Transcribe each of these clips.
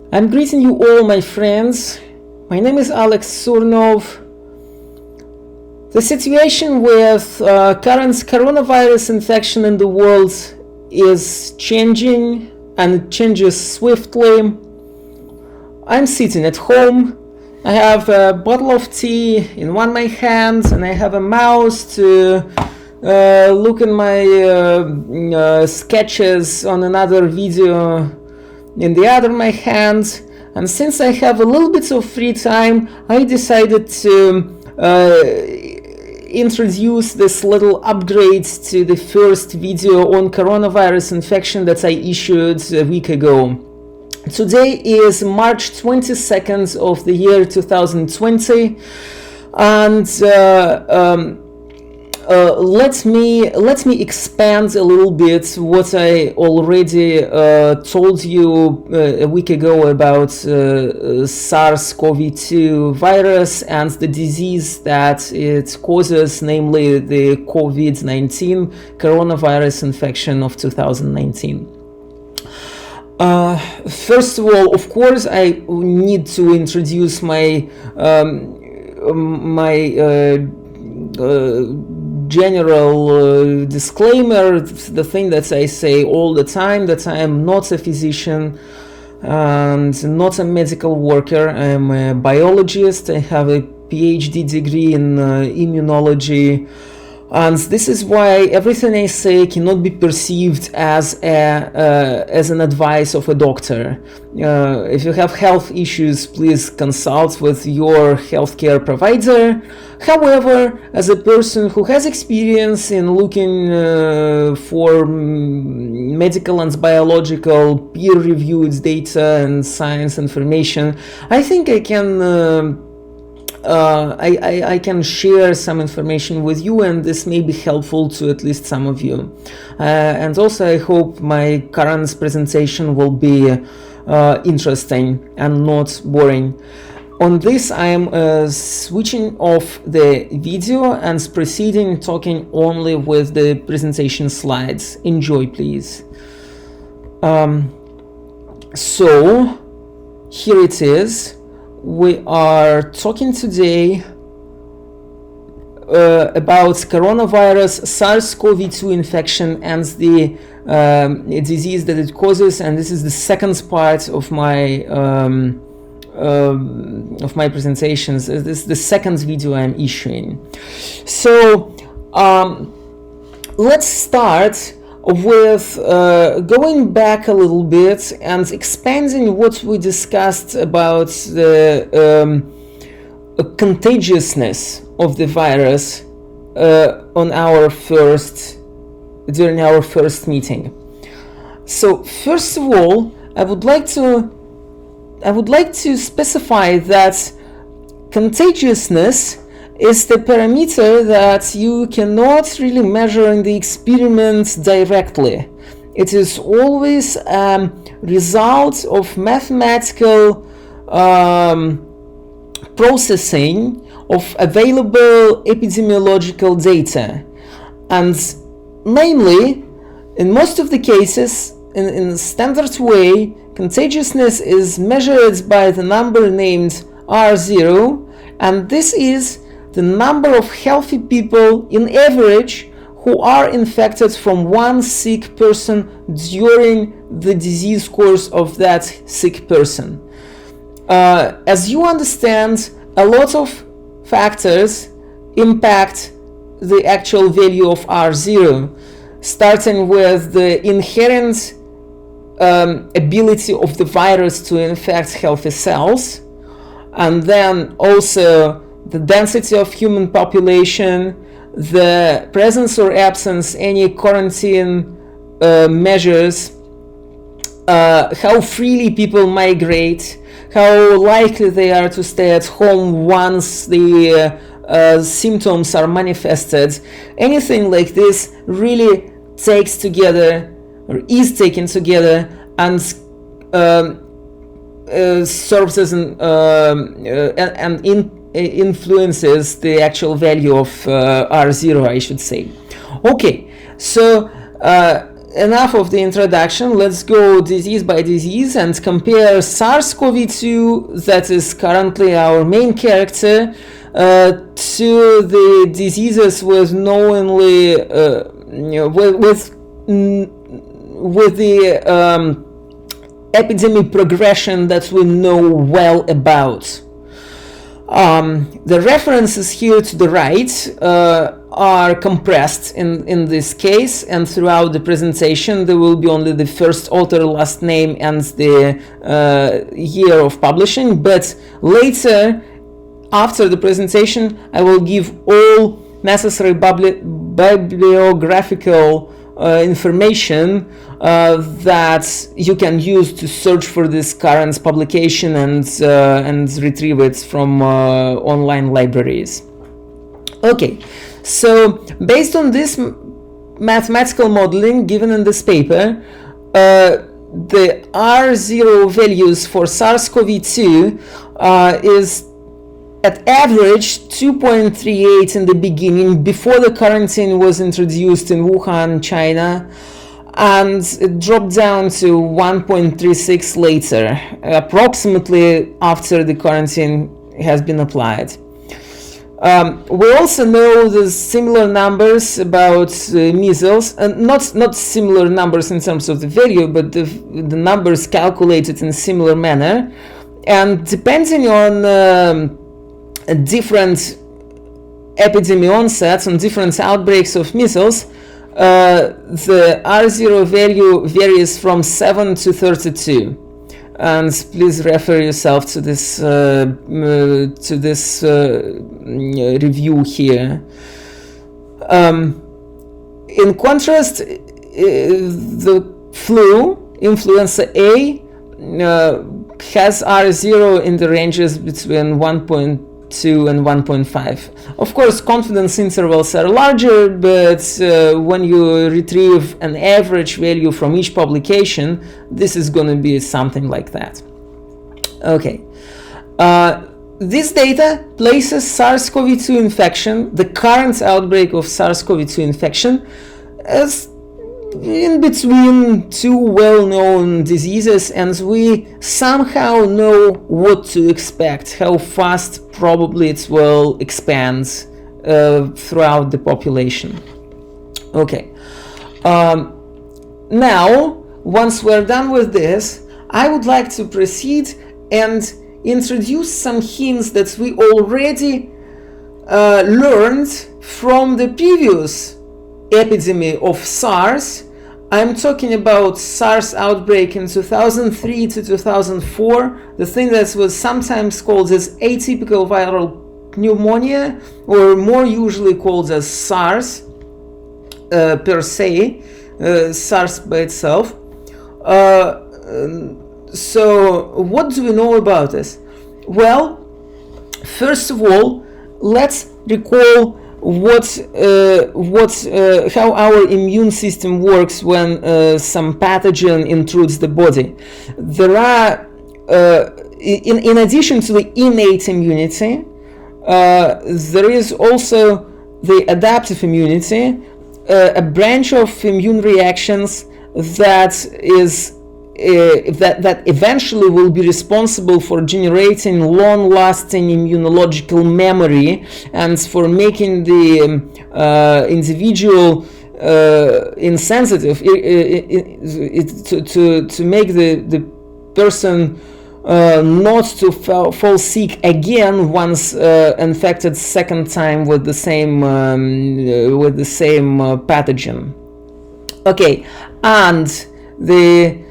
I'm greeting you all, my friends. My name is Alex Surnov. The situation with current coronavirus infection in the world is changing, and it changes swiftly. I'm sitting at home. I have a bottle of tea in one my hand, and I have a mouse to look in my sketches on another video in the other my hand. And since I have a little bit of free time, I decided to introduce this little upgrade to the first video on coronavirus infection that I issued a week ago. Today is March 22nd of the year 2020, and let me expand a little bit what I already told you a week ago about SARS-CoV-2 virus and the disease that it causes, namely the COVID-19 coronavirus infection of 2019. First of all, of course, I need to introduce my general disclaimer, the thing that I say all the time, that I am not a physician and not a medical worker. I am a biologist. I have a PhD degree in immunology, and this is why everything I say cannot be perceived as an advice of a doctor. If you have health issues, please consult with your healthcare provider. However, as a person who has experience in looking for medical and biological peer-reviewed data and science information, I think I can I can share some information with you, and this may be helpful to at least some of you. And also, I hope my current presentation will be interesting and not boring. On this, I am switching off the video and proceeding talking only with the presentation slides. Enjoy, please. So, here it is. We are talking today about coronavirus SARS-CoV-2 infection and the disease that it causes, and this is the second part of my presentations. This is the second video I'm issuing. So let's start with going back a little bit and expanding what we discussed about the contagiousness of the virus during our first meeting. So first of all, I would like to specify that contagiousness is the parameter that you cannot really measure in the experiment directly. It is always a result of mathematical processing of available epidemiological data. And namely, in most of the cases, in a standard way, contagiousness is measured by the number named R0, and this is the number of healthy people in average who are infected from one sick person during the disease course of that sick person. As you understand, a lot of factors impact the actual value of R0, starting with the inherent ability of the virus to infect healthy cells, and then also the density of human population, the presence or absence any quarantine measures, how freely people migrate, how likely they are to stay at home once the symptoms are manifested. Anything like this really takes together, or is taken together, and serves as influences the actual value of R0, I should say. Okay, so enough of the introduction. Let's go disease by disease and compare SARS-CoV-2, that is currently our main character, to the diseases with knowingly with the epidemic progression that we know well about. The references here to the right are compressed in this case, and throughout the presentation there will be only the first author, last name, and the year of publishing, but later, after the presentation, I will give all necessary bibliographical information that you can use to search for this current publication and retrieve it from online libraries. Okay, so based on this mathematical modeling given in this paper, the R0 values for SARS-CoV-2 is at average 2.38 in the beginning, before the quarantine was introduced in Wuhan, China, and it dropped down to 1.36 later, approximately after the quarantine has been applied. We also know the similar numbers about measles, and not similar numbers in terms of the value, but the numbers calculated in a similar manner, and depending on different epidemic onsets and different outbreaks of measles, the R0 value varies from 7 to 32. And please refer yourself to this review here. In contrast, the flu, influenza A, has R0 in the ranges between 1.2 and 1.5. Of course, confidence intervals are larger, but when you retrieve an average value from each publication, this is going to be something like that. Okay. This data places SARS-CoV-2 infection, the current outbreak of SARS-CoV-2 infection, as in between two well-known diseases, and we somehow know what to expect, how fast probably it will expand throughout the population. Okay. Now, once we're done with this, I would like to proceed and introduce some hints that we already learned from the previous epidemic of SARS. I'm talking about SARS outbreak in 2003 to 2004, the thing that was sometimes called as atypical viral pneumonia, or more usually called as SARS per se, SARS by itself. So what do we know about this? Well, first of all, let's recall how our immune system works when some pathogen intrudes the body. There are, in addition to the innate immunity, there is also the adaptive immunity, a branch of immune reactions that is that eventually will be responsible for generating long-lasting immunological memory and for making the individual insensitive, to make the person not to fall sick again once infected second time with the same pathogen. Okay, and the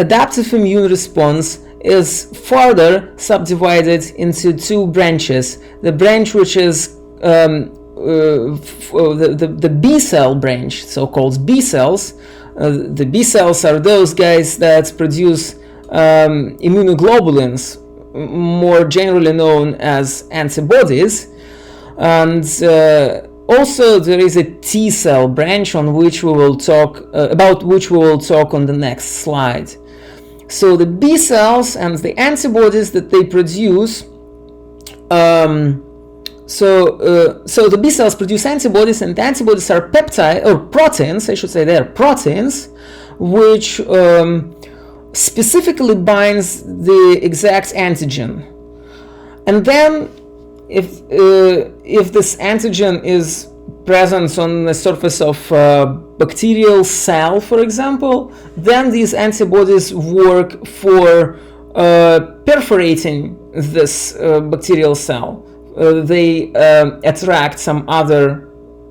adaptive immune response is further subdivided into two branches. The branch which is the B cell branch, so-called B cells. The B cells are those guys that produce immunoglobulins, more generally known as antibodies, and also there is a T cell branch on which we will talk about which we will talk on the next slide. So the B cells and the antibodies that they produce So the B cells produce antibodies, and antibodies are peptide or proteins. I should say they are proteins, which specifically binds the exact antigen. And then, if this antigen is present on the surface of a bacterial cell, for example, then these antibodies work for perforating this bacterial cell. They attract some other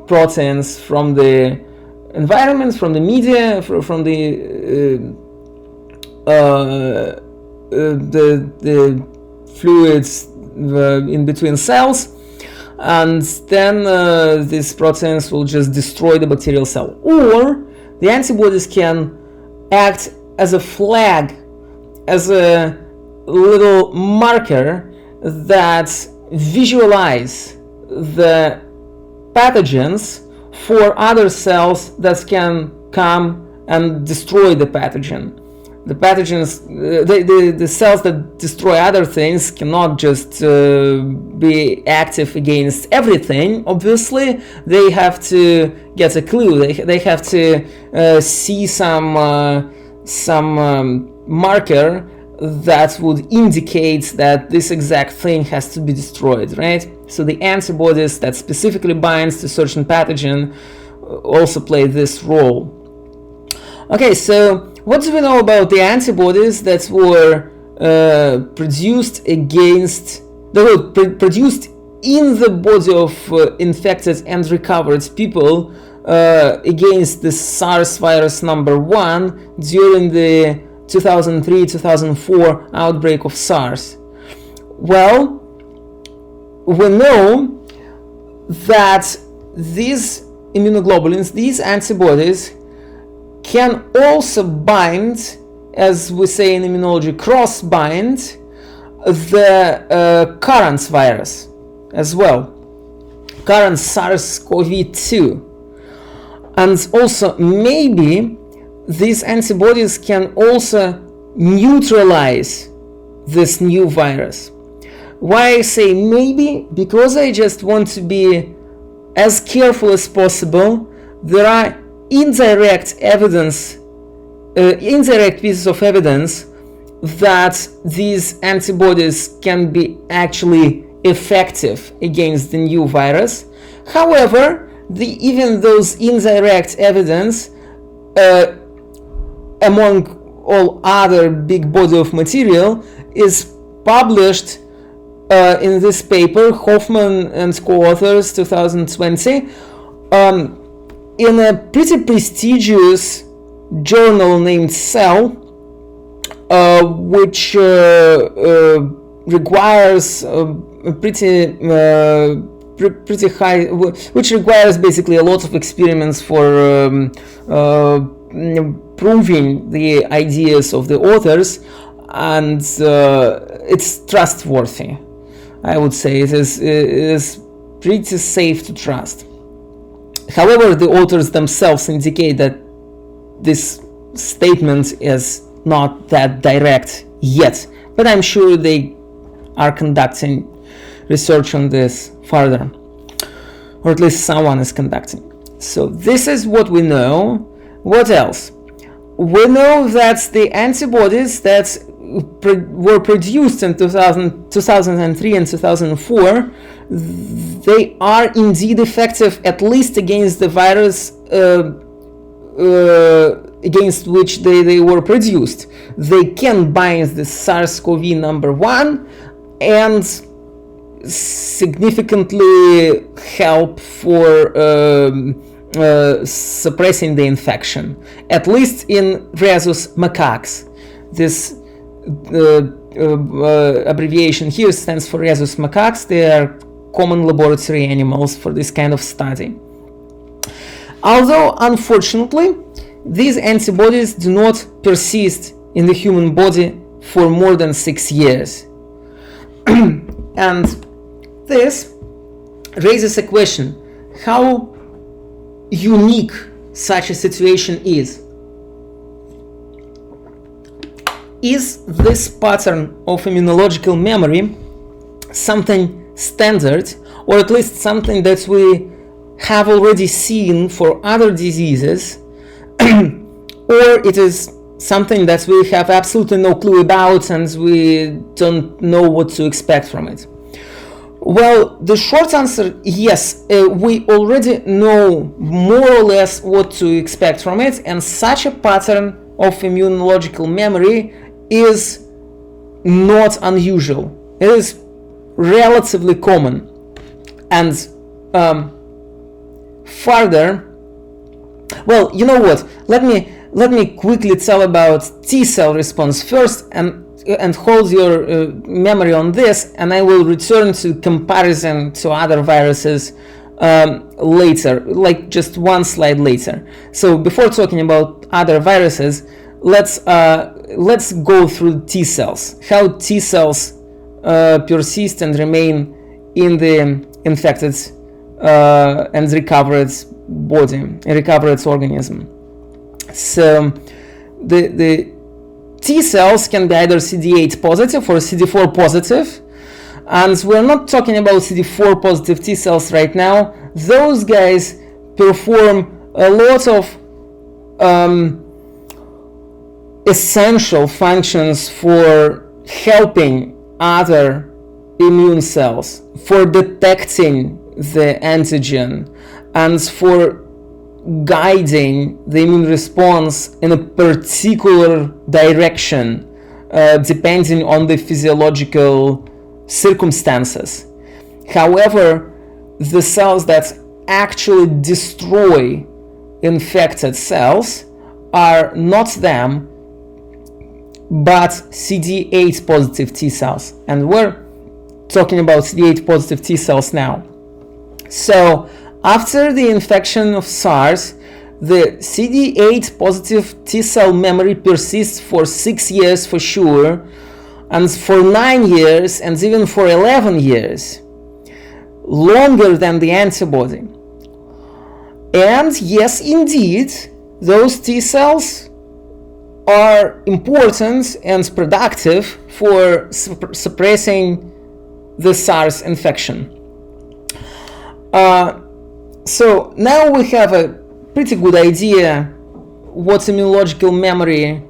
proteins from the environment, from the media, from the fluids in between cells, and then these proteins will just destroy the bacterial cell. Or the antibodies can act as a flag, as a little marker that visualize the pathogens for other cells that can come and destroy the pathogen. The pathogens, the cells that destroy other things cannot just be active against everything. Obviously, they have to get a clue. They have to see some marker that would indicate that this exact thing has to be destroyed, right? So the antibodies that specifically binds to certain pathogen also play this role. Okay, so what do we know about the antibodies that were produced against, that were produced in the body of infected and recovered people against the SARS virus number 1 during the 2003-2004 outbreak of SARS? Well, we know that these immunoglobulins, these antibodies, can also bind, as we say in immunology, cross-bind the current virus as well, current SARS-CoV-2. And also maybe these antibodies can also neutralize this new virus. Why I say maybe? Because I just want to be as careful as possible. There are indirect evidence, indirect pieces of evidence that these antibodies can be actually effective against the new virus. However, even those indirect evidence among all other big body of material is published in this paper, Hoffman and co-authors, 2020, in a pretty prestigious journal named Cell, which requires pretty high, which requires basically a lot of experiments for proving the ideas of the authors, and it's trustworthy. I would say it is pretty safe to trust. However, the authors themselves indicate that this statement is not that direct yet, but I'm sure they are conducting research on this further, or at least someone is conducting. So this is what we know. What else? We know that the antibodies that were produced in 2003 and 2004, they are indeed effective, at least against the virus against which they were produced. They can bind the SARS-CoV number 1 and significantly help for suppressing the infection, at least in rhesus macaques. This abbreviation here stands for rhesus macaques. They are common laboratory animals for this kind of study. Although, unfortunately, these antibodies do not persist in the human body for more than 6 years. And this raises a question: how unique such a situation is. Is this pattern of immunological memory something standard, or at least something that we have already seen for other diseases, or it is something that we have absolutely no clue about and we don't know what to expect from it? Well, the short answer, yes, we already know more or less what to expect from it, and such a pattern of immunological memory is not unusual. It is relatively common. And further, well, you know what? Let me quickly tell about T-cell response first, and hold your memory on this, and I will return to comparison to other viruses later, like just one slide later. So before talking about other viruses, let's go through T cells, how T cells persist and remain in the infected and recovered body, recovered organism. So the T cells can be either CD8 positive or CD4 positive, and we're not talking about CD4 positive T cells right now. Those guys perform a lot of essential functions for helping other immune cells, for detecting the antigen, and for guiding the immune response in a particular direction, depending on the physiological circumstances. However, the cells that actually destroy infected cells are not them, but CD8 positive T cells, and we're talking about CD8 positive T cells now. So after the infection of SARS, the CD8 positive T cell memory persists for 6 years for sure, and for 9 years, and even for 11 years, longer than the antibody. And yes, indeed, those T cells are important and productive for suppressing the SARS infection. So now we have a pretty good idea what immunological memory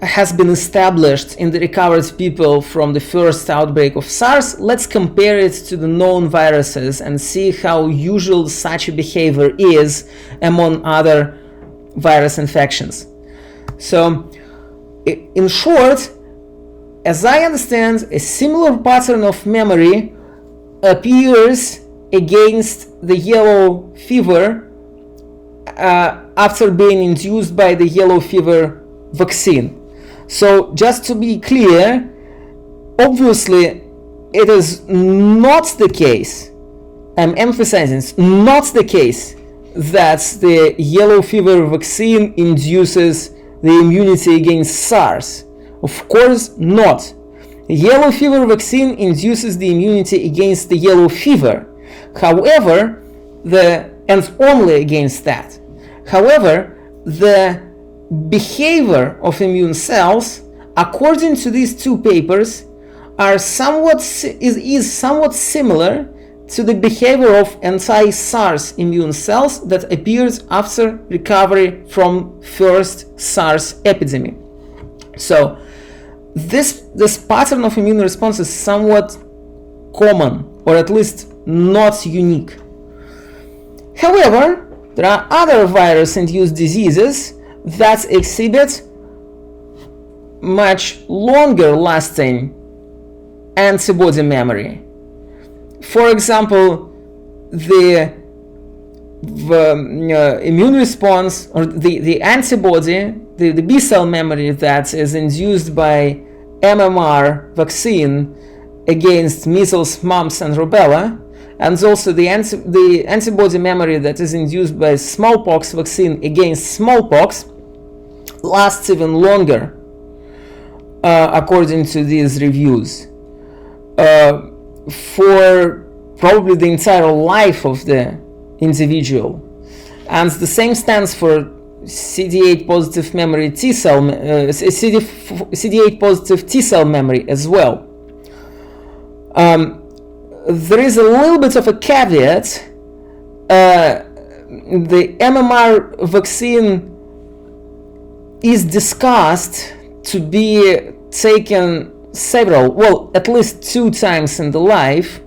has been established in the recovered people from the first outbreak of SARS. Let's compare it to the known viruses and see how usual such a behavior is among other virus infections. So, in short, as I understand, a similar pattern of memory appears against the yellow fever after being induced by the yellow fever vaccine. So just to be clear, obviously it is not the case, I'm emphasizing it's not the case, that the yellow fever vaccine induces the immunity against SARS. Of course not. The yellow fever vaccine induces the immunity against the yellow fever. However, and only against that. However, the behavior of immune cells, according to these two papers, is somewhat similar to the behavior of anti-SARS immune cells that appeared after recovery from first SARS epidemic. So this pattern of immune response is somewhat common, or at least not unique. However, there are other virus-induced diseases that exhibit much longer lasting antibody memory. For example, the immune response, or the antibody, the B cell memory that is induced by MMR vaccine against measles, mumps, and rubella, and also the antibody memory that is induced by smallpox vaccine against smallpox, lasts even longer, according to these reviews, for probably the entire life of the individual. And the same stands for CD8 positive memory T cell, CD8 positive T cell memory as well. there is a little bit of a caveat. The MMR vaccine is discussed to be taken at least 2 times in the life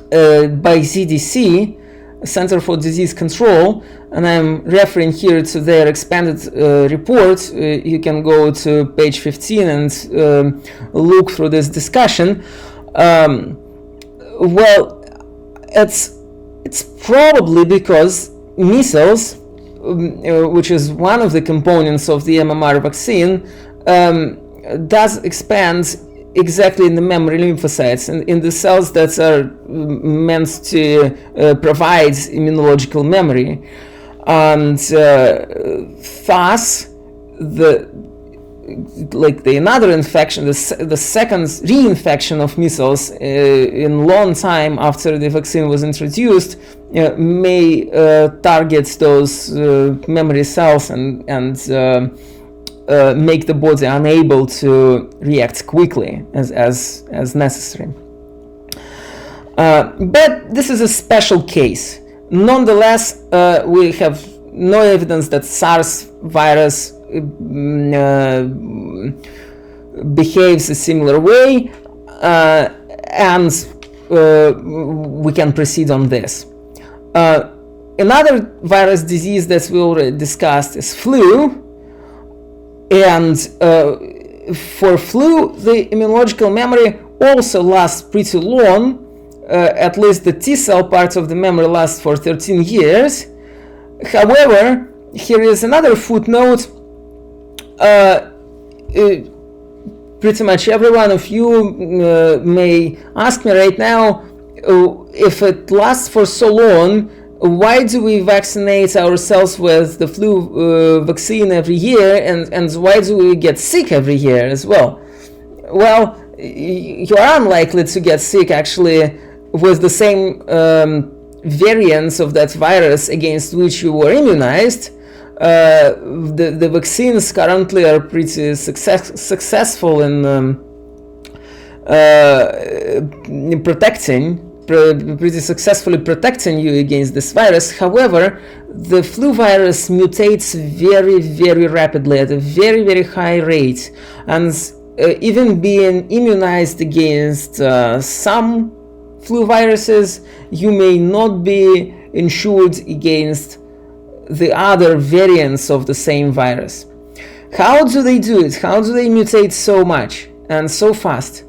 by CDC, Center for Disease Control, and I'm referring here to their expanded report. You can go to page 15 and look through this discussion. Well, it's probably because measles, which is one of the components of the MMR vaccine, does expand exactly in the memory lymphocytes and in the cells that are meant to provide immunological memory, and thus another infection, the second reinfection of measles in long time after the vaccine was introduced may target those memory cells and make the body unable to react quickly as necessary. But this is a special case. Nonetheless, we have no evidence that SARS virus behaves a similar way, and we can proceed on this. Another virus disease that we already discussed is flu, and for flu the immunological memory also lasts pretty long. At least the T cell part of the memory lasts for 13 years. However, here is another footnote. Pretty much every one of you may ask me right now, if it lasts for so long, why do we vaccinate ourselves with the flu vaccine every year, and why do we get sick every year as well? Well, you are unlikely to get sick actually with the same variants of that virus against which you were immunized. The vaccines currently are pretty successful in pretty successfully protecting you against this virus. However, the flu virus mutates very, very rapidly at a very, very high rate, and even being immunized against some flu viruses, you may not be insured against the other variants of the same virus. How do they do it? How do they mutate so much and so fast?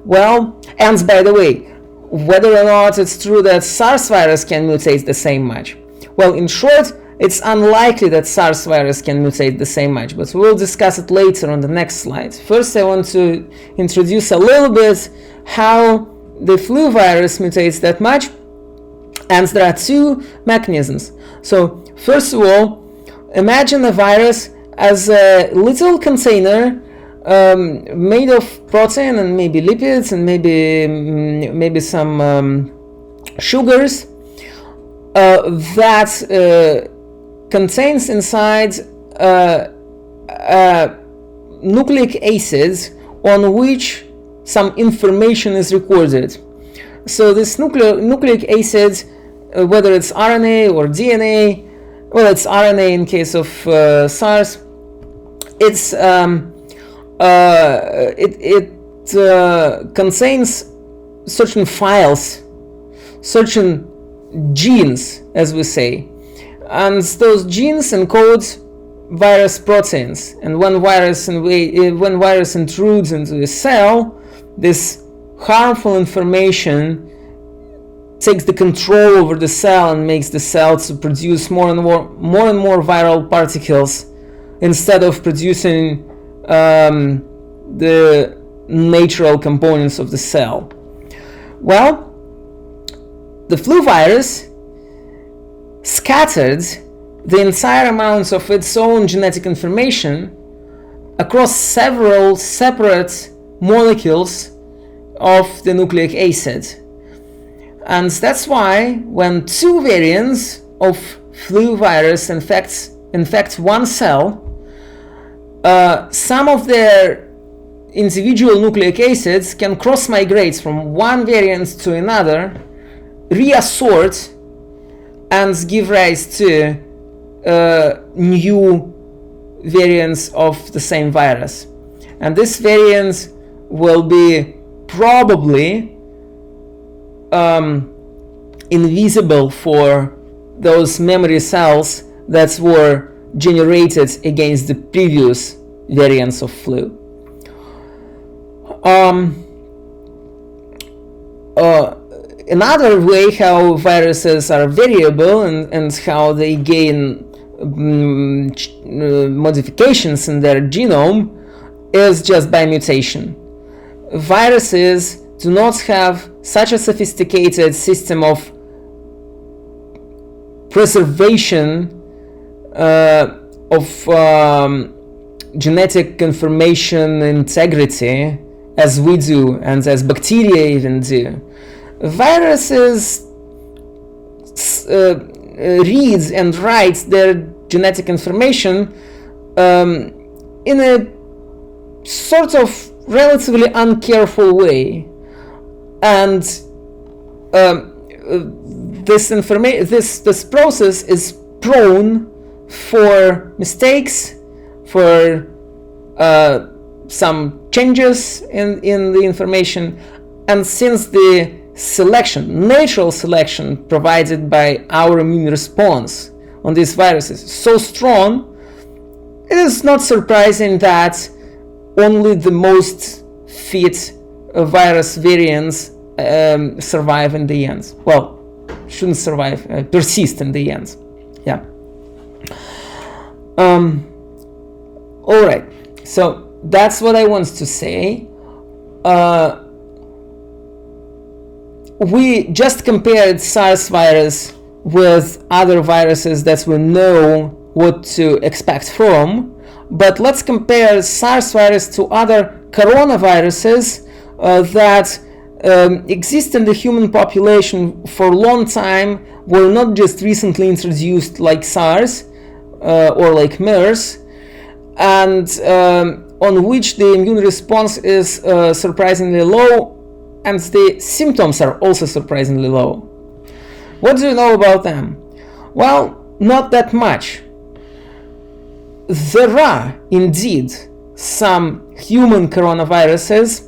Well, and by the way, whether or not it's true that SARS virus can mutate the same much. Well, in short, it's unlikely that SARS virus can mutate the same much, but we'll discuss it later on the next slide. First, I want to introduce a little bit how the flu virus mutates that much, and there are 2 mechanisms. So, first of all, imagine a virus as a little container made of protein and maybe lipids and maybe some sugars that contains inside nucleic acids on which some information is recorded. So this nucleic acid, whether it's RNA or DNA, well, it's RNA in case of SARS, it's contains certain files, certain genes, as we say, and those genes encode virus proteins. And when virus intrudes into a cell, this harmful information takes the control over the cell and makes the cell to produce more and more viral particles instead of producing the natural components of the cell. Well, the flu virus scattered the entire amounts of its own genetic information across several separate molecules of the nucleic acid. And that's why when 2 variants of flu virus infect one cell, some of their individual nucleic acids can cross-migrate from one variant to another, reassort, and give rise to new variants of the same virus. And this variant will be probably invisible for those memory cells that were generated against the previous variants of flu. Another way how viruses are variable and how they gain modifications in their genome is just by mutation. Viruses do not have such a sophisticated system of preservation of genetic information integrity as we do and as bacteria even do. Viruses read and write their genetic information in a sort of relatively uncareful way, and this process is prone for mistakes, for some changes in the information. And since the natural selection provided by our immune response on these viruses is so strong, it is not surprising that only the most fit virus variants survive in the end. Well, shouldn't survive, persist in the end. Yeah. Alright, so that's what I want to say. We just compared SARS virus with other viruses that we know what to expect from, but let's compare SARS virus to other coronaviruses that exist in the human population for a long time, were not just recently introduced like SARS or like MERS, and on which the immune response is surprisingly low, and the symptoms are also surprisingly low. What do you know about them? Well, not that much. There are indeed some human coronaviruses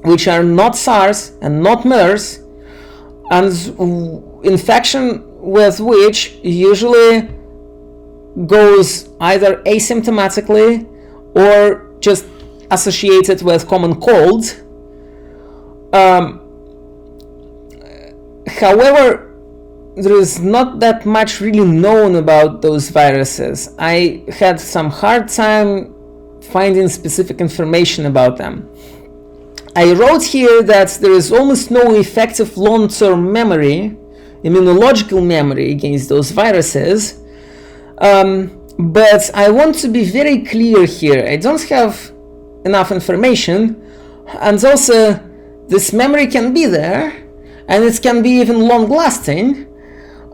which are not SARS and not MERS, and infection with which usually goes either asymptomatically or just associated with common cold. However, there is not that much really known about those viruses. I had some hard time finding specific information about them. I wrote here that there is almost no effective long-term memory, immunological memory against those viruses, but I want to be very clear here. I don't have enough information, and also this memory can be there, and it can be even long-lasting.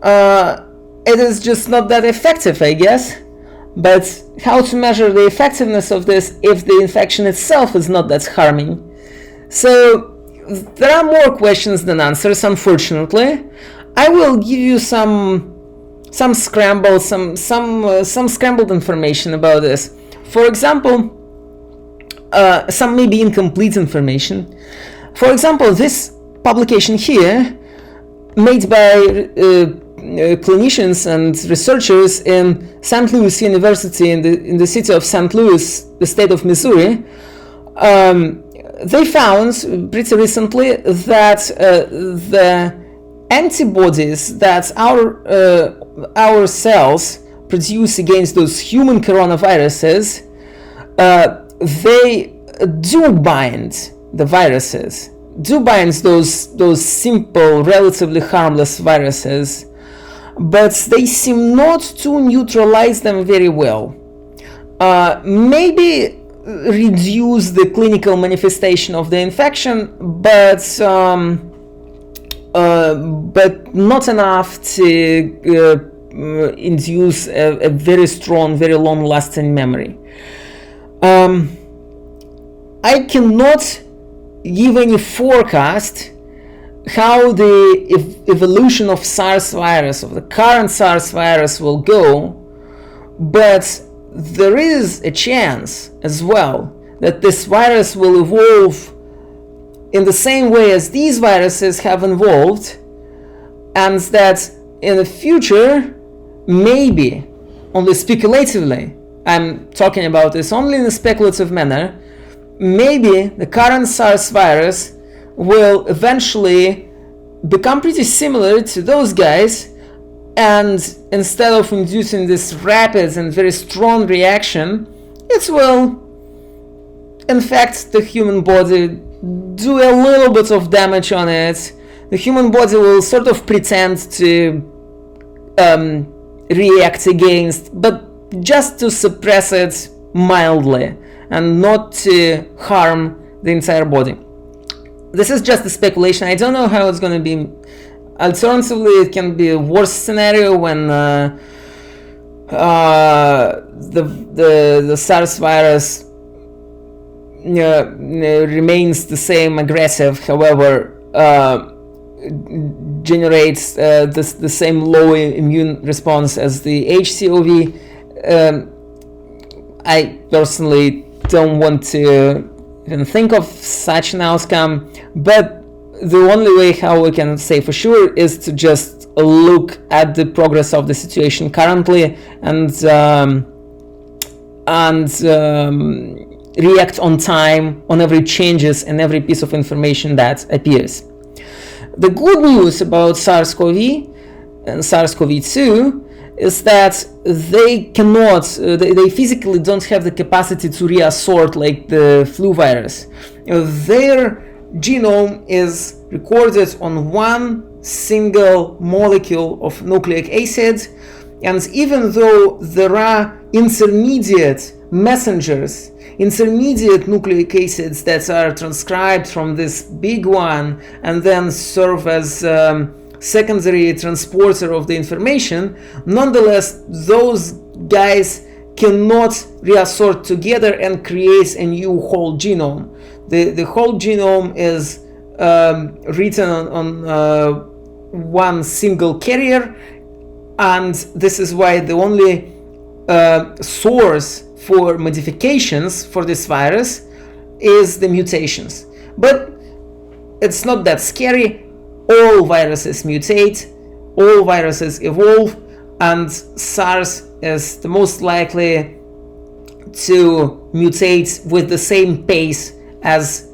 It is just not that effective, I guess. But how to measure the effectiveness of this if the infection itself is not that harming? So there are more questions than answers, unfortunately. I will give you some scrambled information about this. For example, some maybe incomplete information. For example, this publication here, made by clinicians and researchers in St. Louis University in the city of St. Louis, the state of Missouri, they found pretty recently that the antibodies that our cells produce against those human coronaviruses, they do bind the viruses, do bind those simple, relatively harmless viruses, but they seem not to neutralize them very well. Maybe reduce the clinical manifestation of the infection, but not enough to induce a very strong, very long-lasting memory. I cannot give any forecast how the evolution of SARS virus, of the current SARS virus, will go, but there is a chance as well that this virus will evolve in the same way as these viruses have evolved, and that in the future, maybe, only speculatively, I'm talking about this only in a speculative manner, maybe the current SARS virus will eventually become pretty similar to those guys, and instead of inducing this rapid and very strong reaction, it will infect the human body, do a little bit of damage on it. The human body will sort of pretend to react against, but just to suppress it mildly and not to harm the entire body. This is just a speculation. I don't know how it's going to be. Alternatively, it can be a worse scenario when the SARS virus remains the same aggressive, however, generates the same low immune response as the HCOV. I personally don't want to even think of such an outcome, but the only way how we can say for sure is to just look at the progress of the situation currently and react on time on every changes and every piece of information that appears. The good news about SARS-CoV and SARS-CoV-2 is that they cannot, they physically don't have the capacity to reassort like the flu virus. Their genome is recorded on one single molecule of nucleic acid, and even though there are intermediate messengers, intermediate nucleic acids that are transcribed from this big one and then serve as secondary transporter of the information, nonetheless those guys cannot reassort together and create a new whole genome. The whole genome is written on one single carrier, and this is why the only source for modifications for this virus is the mutations. But it's not that scary. All viruses mutate, all viruses evolve, and SARS is the most likely to mutate with the same pace as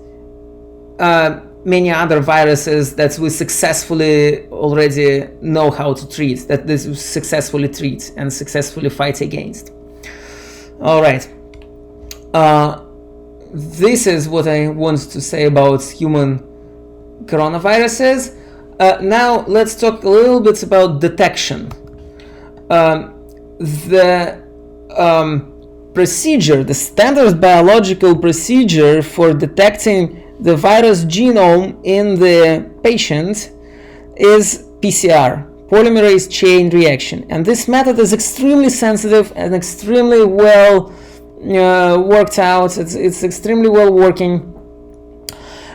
many other viruses that we successfully already know how to treat, that this successfully treat and successfully fight against. All right. This is what I want to say about human coronaviruses. Now let's talk a little bit about detection. The procedure, the standard biological procedure for detecting the virus genome in the patient is PCR, polymerase chain reaction, and this method is extremely sensitive and extremely well worked out. It's extremely well working.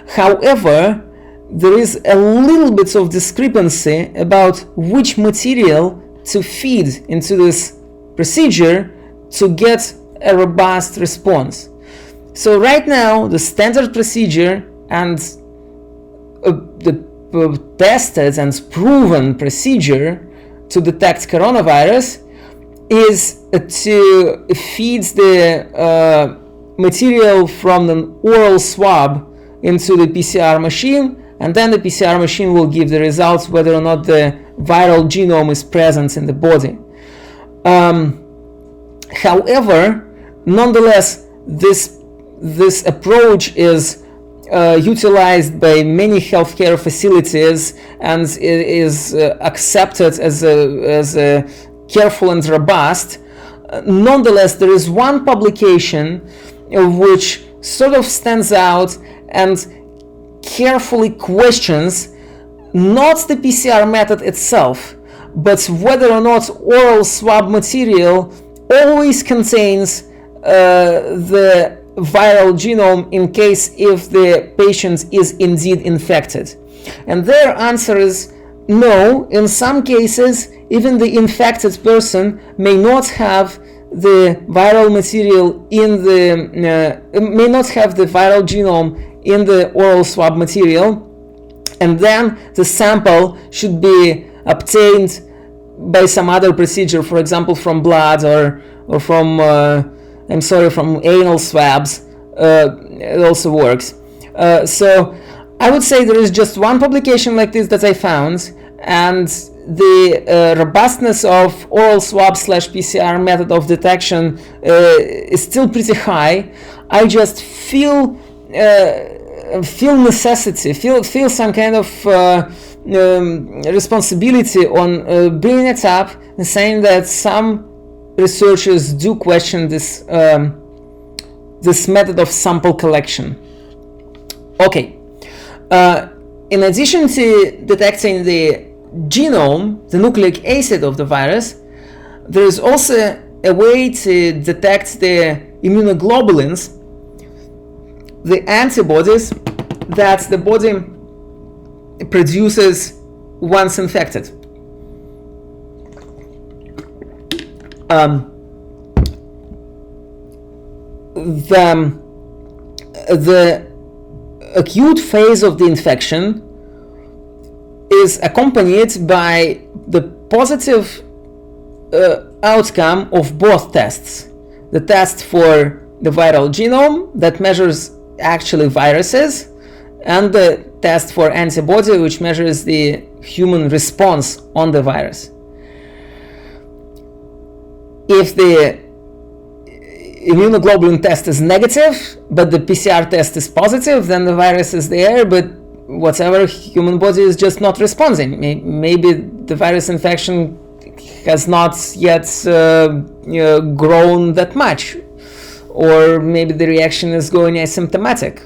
However, there is a little bit of discrepancy about which material to feed into this procedure to get a robust response. So right now, the standard procedure and the tested and proven procedure to detect coronavirus is to feed the material from an oral swab into the PCR machine, and then the PCR machine will give the results whether or not the viral genome is present in the body. However, nonetheless, this approach is utilized by many healthcare facilities and is accepted as a careful and robust. Nonetheless, there is one publication which sort of stands out and carefully questions not the PCR method itself, but whether or not oral swab material always contains the viral genome in case if the patient is indeed infected? And their answer is no. In some cases, even the infected person may not have the viral material in the may not have the viral genome in the oral swab material, and then the sample should be obtained by some other procedure, for example from blood or from from anal swabs. It also works. So I would say there is just one publication like this that I found, and the robustness of oral swab / PCR method of detection is still pretty high. I just feel necessity, feel some kind of responsibility on bringing it up and saying that some researchers do question this this method of sample collection. Okay. In addition to detecting the genome, the nucleic acid of the virus, there is also a way to detect the immunoglobulins, the antibodies that the body produces once infected. The acute phase of the infection is accompanied by the positive outcome of both tests. The test for the viral genome that measures actually viruses, and the test for antibody, which measures the human response on the virus. If the immunoglobulin test is negative, but the PCR test is positive, then the virus is there, but whatever human body is just not responding. Maybe the virus infection has not yet grown that much, or maybe the reaction is going asymptomatic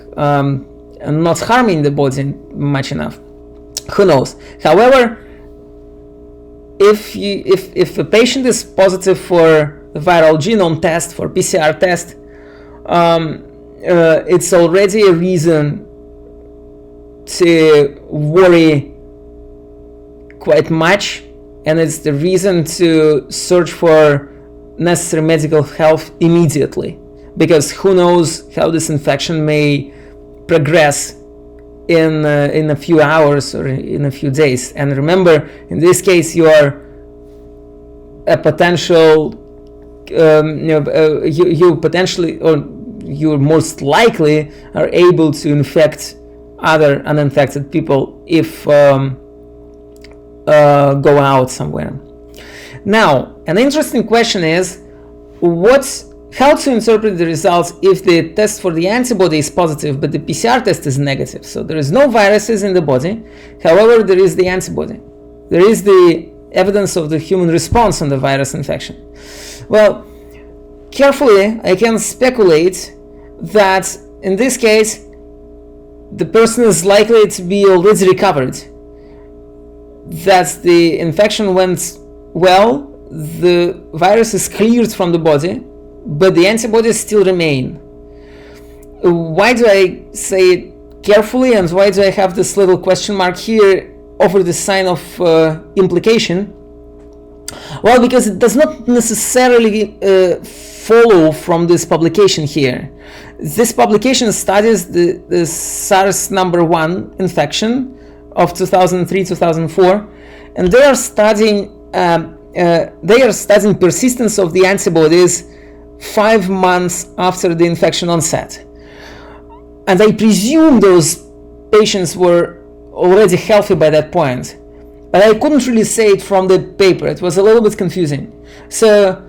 and not harming the body much enough. Who knows? However, if a patient is positive for the viral genome test, for PCR test, it's already a reason to worry quite much, and it's the reason to search for necessary medical help immediately, because who knows how this infection may progress in a few hours or in a few days. And remember, in this case, you are a potential you potentially, or you most likely are able to infect other uninfected people if go out somewhere. Now, an interesting question is how to interpret the results if the test for the antibody is positive but the PCR test is negative. So there is no viruses in the body, however there is the antibody. There is the evidence of the human response on the virus infection. Well, carefully I can speculate that in this case the person is likely to be already recovered, that the infection went well, the virus is cleared from the body, but the antibodies still remain. Why do I say it carefully, and why do I have this little question mark here over the sign of implication? Well, because it does not necessarily follow from this publication here. This publication studies the SARS #1 infection of 2003-2004, and they are studying persistence of the antibodies 5 months after the infection onset. And I presume those patients were already healthy by that point, but I couldn't really say it from the paper. It was a little bit confusing. So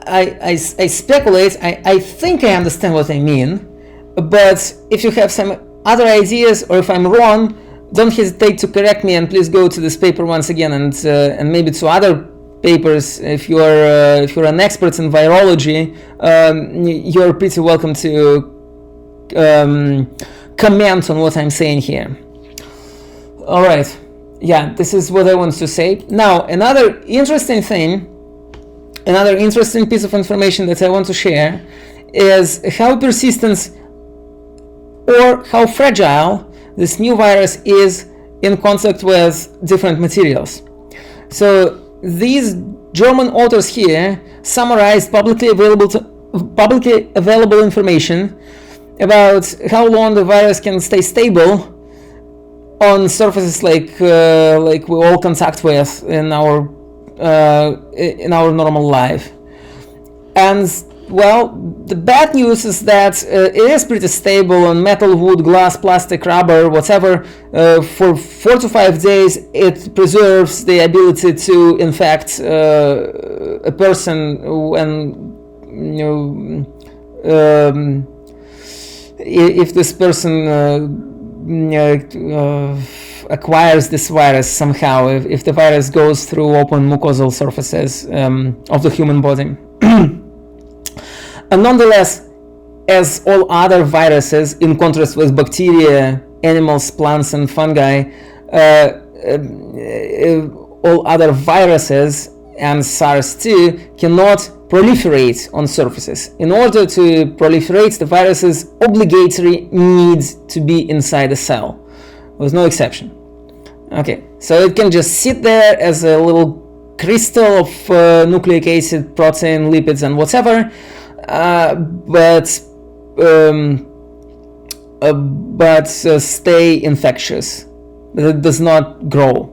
I speculate, I think I understand what I mean, but if you have some other ideas, or if I'm wrong, don't hesitate to correct me, and please go to this paper once again, and maybe to other papers. If you're an expert in virology, you're pretty welcome to comment on what I'm saying here. All right, yeah, this is what I want to say. Now, another interesting thing Another interesting piece of information that I want to share is how persistent or how fragile this new virus is in contact with different materials. So these German authors here summarized publicly available information about how long the virus can stay stable on surfaces like we all contact with in our normal life. And well, the bad news is that it is pretty stable on metal, wood, glass, plastic, rubber, whatever. For 4 to 5 days, it preserves the ability to infect a person when, if this person acquires this virus somehow, if the virus goes through open mucosal surfaces of the human body. And nonetheless, as all other viruses, in contrast with bacteria, animals, plants, and fungi, all other viruses and SARS-2 cannot proliferate on surfaces. In order to proliferate, the viruses obligatory need to be inside a cell, with no exception. Okay, so it can just sit there as a little crystal of nucleic acid, protein, lipids, and whatever, but stay infectious. It does not grow.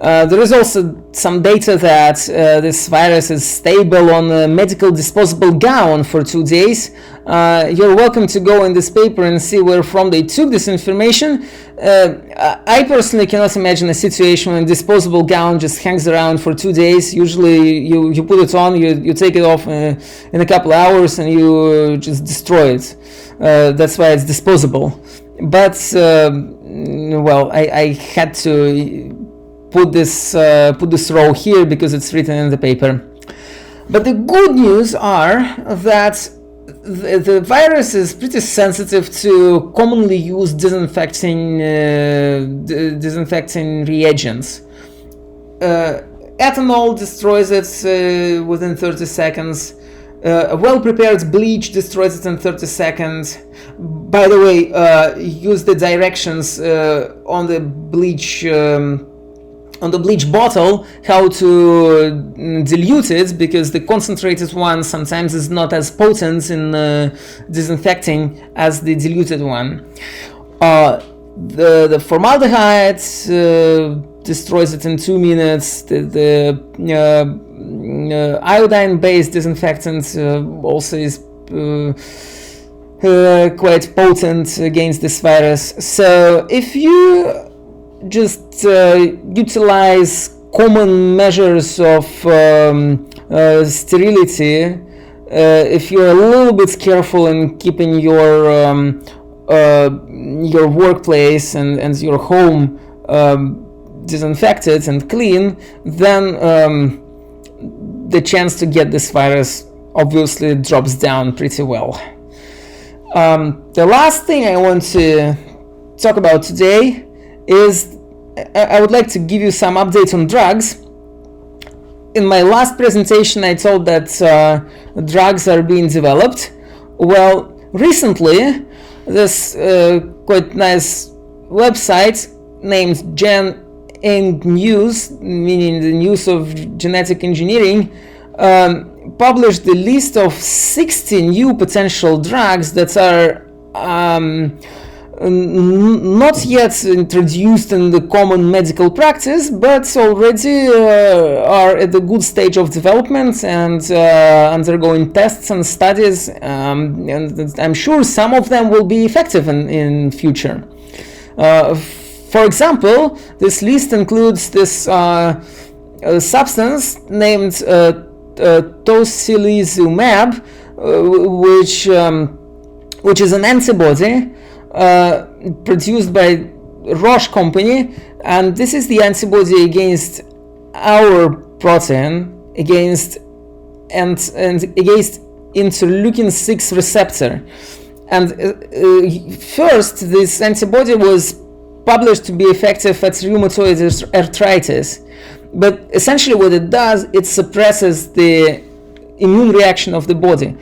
There is also some data that this virus is stable on a medical disposable gown for 2 days. You're welcome to go in this paper and see where from they took this information. I personally cannot imagine a situation when a disposable gown just hangs around for 2 days. Usually you put it on, you take it off in a couple hours and you just destroy it. That's why it's disposable. But well, I had to put this row here because it's written in the paper. But the good news are that the virus is pretty sensitive to commonly used disinfecting reagents. Ethanol destroys it within 30 seconds. A well-prepared bleach destroys it in 30 seconds. By the way, use the directions on the bleach bottle how to dilute it, because the concentrated one sometimes is not as potent in disinfecting as the diluted one. The formaldehyde destroys it in 2 minutes. The iodine-based disinfectant also is quite potent against this virus. So if you just utilize common measures of sterility, if you're a little bit careful in keeping your workplace and your home disinfected and clean, then the chance to get this virus obviously drops down pretty well. The last thing I want to talk about today is I would like to give you some updates on drugs. In my last presentation I told that drugs are being developed. Well, recently this quite nice website named Gen Eng News, meaning the news of genetic engineering, published the list of 60 new potential drugs that are not yet introduced in the common medical practice, but already are at the good stage of development and undergoing tests and studies, and I'm sure some of them will be effective in future. For example, this list includes this substance named tocilizumab, which is an antibody produced by Roche company, and this is the antibody against our protein, against interleukin-6 receptor. And first, this antibody was published to be effective at rheumatoid arthritis, but essentially what it does, it suppresses the immune reaction of the body.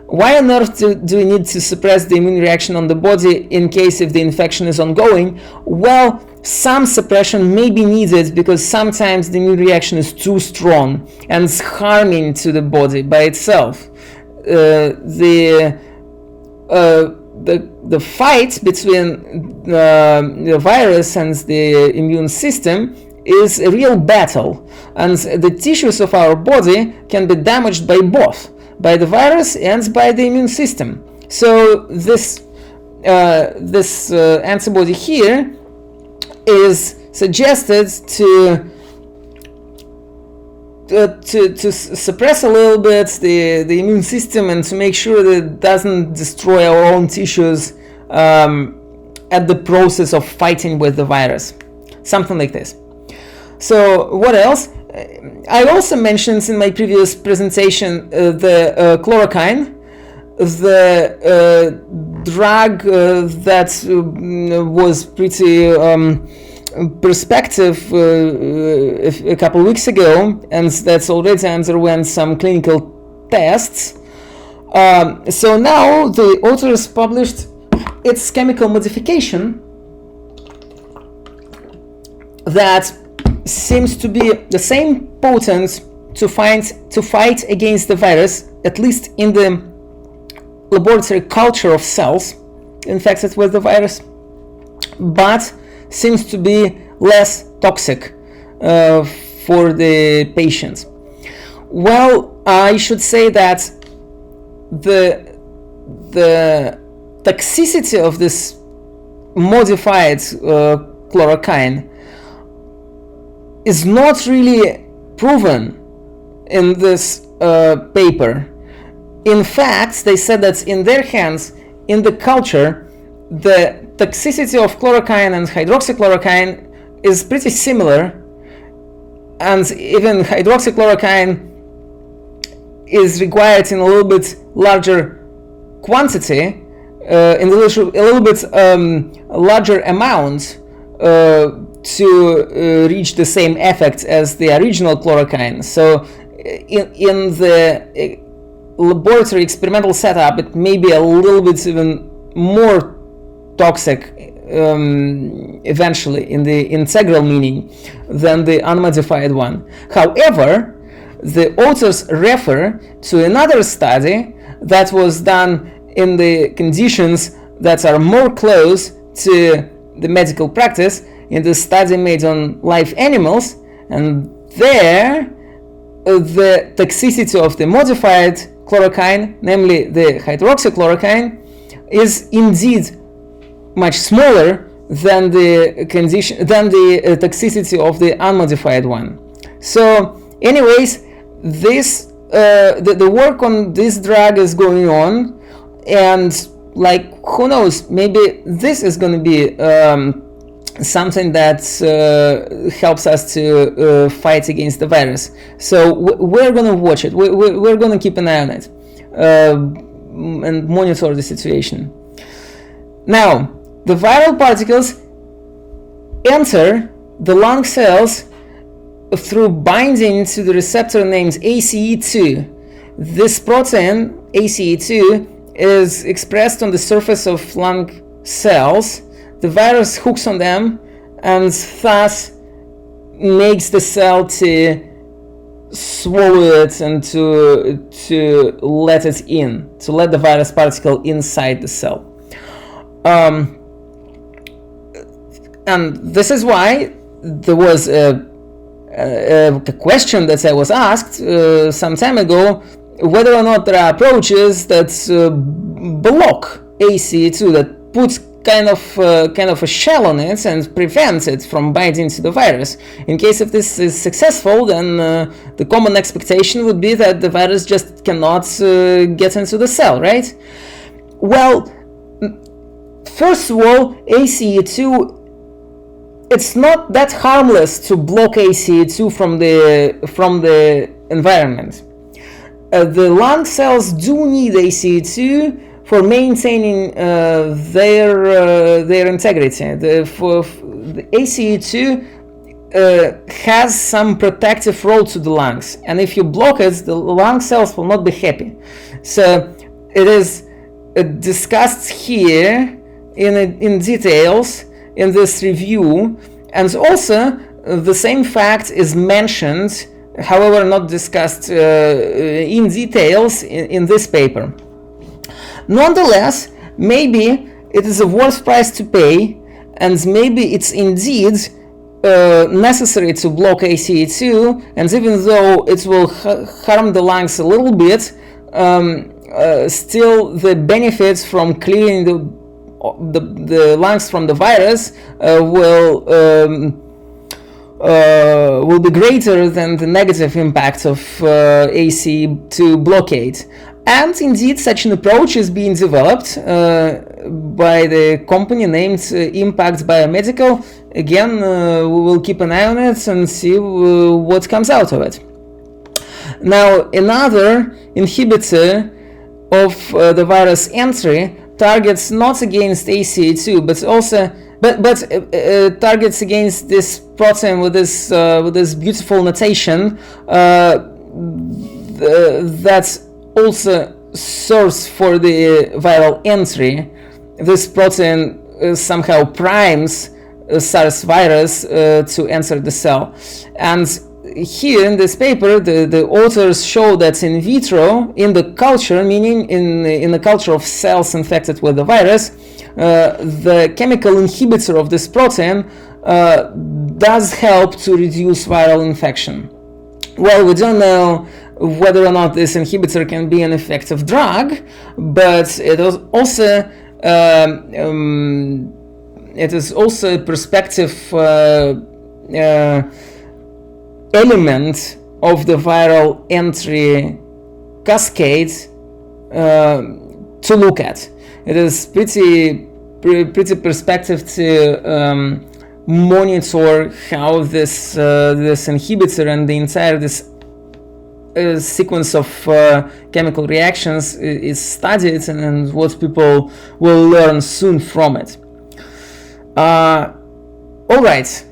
Why on earth do we need to suppress the immune reaction on the body in case if the infection is ongoing? Well, some suppression may be needed because sometimes the immune reaction is too strong and it's harming to the body by itself. The fight between the virus and the immune system is a real battle, and the tissues of our body can be damaged by both, by the virus and by the immune system. So this antibody here is suggested to suppress a little bit the immune system and to make sure that it doesn't destroy our own tissues at the process of fighting with the virus. Something like this. So what else? I also mentioned in my previous presentation the chloroquine, the drug that was pretty perspective a couple of weeks ago, and that's already underwent some clinical tests. So now the authors published its chemical modification that seems to be the same potent to fight against the virus, at least in the laboratory culture of cells infected with the virus, but seems to be less toxic for the patients. Well, I should say that the toxicity of this modified chloroquine is not really proven in this paper. In fact, they said that in their hands, in the culture, the toxicity of chloroquine and hydroxychloroquine is pretty similar, and even hydroxychloroquine is required in a little bit larger quantity, in a little bit larger amount to reach the same effect as the original chloroquine. So in the laboratory experimental setup, it may be a little bit even more toxic eventually in the integral meaning than the unmodified one. However, the authors refer to another study that was done in the conditions that are more close to the medical practice, in the study made on live animals, and there the toxicity of the modified chloroquine, namely the hydroxychloroquine, is indeed much smaller than the toxicity of the unmodified one. So anyways, this the work on this drug is going on, and like, who knows, maybe this is going to be something that helps us to fight against the virus. So we're going to watch it. We're going to keep an eye on it and monitor the situation. Now, the viral particles enter the lung cells through binding to the receptor named ACE2. This protein, ACE2, is expressed on the surface of lung cells. The virus hooks on them and thus makes the cell to swallow it and to let it in, to let the virus particle inside the cell. And this is why there was a question that I was asked some time ago, whether or not there are approaches that block ACE2, that put kind of a shell on it and prevents it from binding to the virus. In case if this is successful, then the common expectation would be that the virus just cannot get into the cell, right? Well, first of all, ACE2, it's not that harmless to block ACE2 from the environment. The lung cells do need ACE2 for maintaining their integrity. The ACE2 has some protective role to the lungs, and if you block it, the lung cells will not be happy. So it is discussed here in details in this review, and also the same fact is mentioned, however not discussed in details in this paper. Nonetheless, maybe it is a worth price to pay, and maybe it's indeed necessary to block ACE2, and even though it will harm the lungs a little bit, still the benefits from clearing the lungs from the virus will be greater than the negative impact of ACE2 blockade. And indeed, such an approach is being developed by the company named Impact Biomedical. Again, we will keep an eye on it and see what comes out of it. Now, another inhibitor of the virus entry targets not against ACE2, but also targets against this protein with this beautiful notation that also serves for the viral entry. This protein somehow primes SARS virus to enter the cell. And here in this paper, the authors show that in vitro, in the culture, meaning in the culture of cells infected with the virus, the chemical inhibitor of this protein does help to reduce viral infection. Well, we don't know whether or not this inhibitor can be an effective drug, but it is also a prospective element of the viral entry cascade to look at. It is pretty perspective to monitor how this inhibitor and the entire sequence of chemical reactions is studied, and what people will learn soon from it. All right,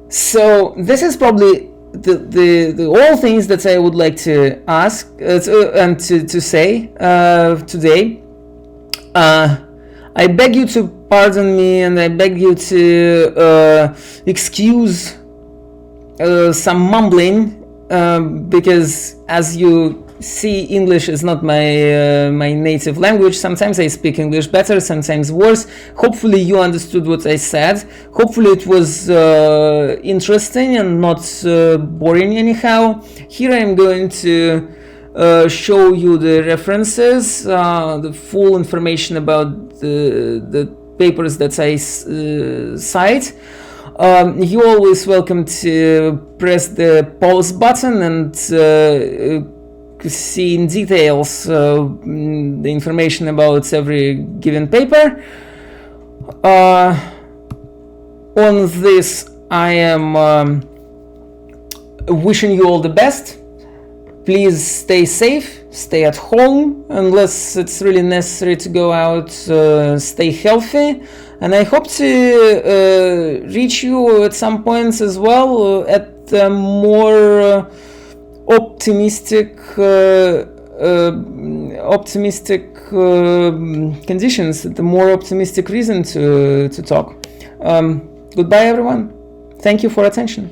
so this is probably the all things that I would like to ask and to say today. I beg you to pardon me, and I beg you to excuse some mumbling, because as you see, English is not my native language. Sometimes I speak English better, sometimes worse. Hopefully you understood what I said. Hopefully it was interesting and not boring anyhow. Here I am going to show you the references, the full information about the papers that I cite. You're always welcome to press the pause button and see in details the information about every given paper. On this, I am wishing you all the best. Please stay safe, stay at home unless it's really necessary to go out, stay healthy, and I hope to reach you at some points as well at more optimistic conditions, the more optimistic reason to talk. Goodbye everyone. Thank you for attention.